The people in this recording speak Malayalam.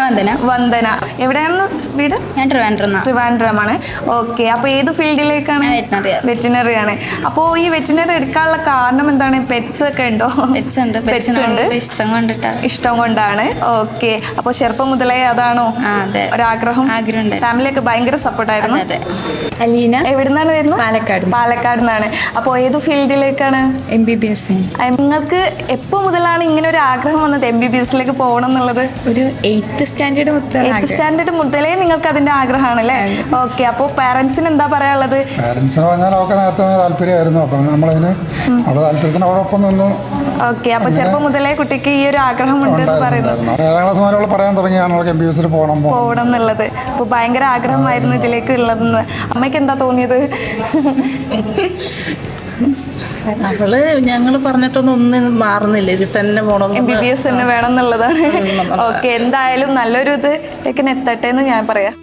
വന്ദന. എവിടെയാണ് വീട്? ഞാൻ ട്രിവാൻഡ്രമാണ്. ഓക്കെ. അപ്പോൾ ഏത് ഫീൽഡിലേക്കാണ്? വെറ്റിനറി ആണ്. അപ്പോൾ ഈ വെറ്റിനറി എടുക്കാനുള്ള കാരണം എന്താണ്? പെറ്റ്സ് ഒക്കെ ഉണ്ടോ? പെറ്റ്സ് ഉണ്ട്. ഇഷ്ടം കൊണ്ടാണ്. ഓക്കെ. അപ്പോൾ ചെറുപ്പം മുതലേ അതാണോ ഒരാഗ്രഹം? ഫാമിലി ഒക്കെ ഭയങ്കര സപ്പോർട്ടായിരുന്നു. അലീന. എവിടുന്നാണ് വരുന്നത്? പാലക്കാട് നിന്നാണ്. അപ്പോൾ ഏത് ഫീൽഡിലേക്കാണ്? MBBS. നിങ്ങൾക്ക് എപ്പോ മുതലാണ് ഇങ്ങനെ ഒരു ആഗ്രഹം വന്നത് MBBSലേക്ക് പോകണം എന്നുള്ളത്? ഒരു 8th സ്റ്റാൻഡേർഡ് മുതലേ നിങ്ങൾക്ക് അതിന്റെ ആഗ്രഹമാണല്ലേ? ഓക്കെ. അപ്പോൾ പാരന്റ്സിന് എന്താ പറയാനുള്ളത്? പാരന്റ്സിന് പറഞ്ഞാൽ ഒക്കെ നേരത്തെ താല്പര്യമായിരുന്നു. അപ്പം നമ്മളതിന് അവിടെ താല്പര്യത്തിനോടൊപ്പം നിന്ന്. ഓക്കെ. അപ്പോൾ ചെറുപ്പം മുതലേ കുട്ടിക്ക് ഈ ഒരു ആഗ്രഹം ഉണ്ട് എന്ന് പറയുന്നത് 7ാം ക്ലാസ് മുതലുള്ള പറയാൻ തുടങ്ങിയാണ് MBBSൽ പോകണം എന്നുള്ളത്. അപ്പോൾ ഭയങ്കര ആഗ്രഹമായിരുന്നു ഇതിലേക്ക് ഉള്ളതെന്ന്. അമ്മയ്ക്ക് എന്താ തോന്നിയത്? ഞങ്ങൾ പറഞ്ഞിട്ടൊന്നും മാറുന്നില്ല, ഇതിൽ തന്നെ പോകണം, MBBS തന്നെ വേണം എന്നുള്ളതാണ്. ഓക്കെ. എന്തായാലും നല്ലൊരു ഇതിലേക്ക് എത്തട്ടെ എന്ന് ഞാൻ പറയാം.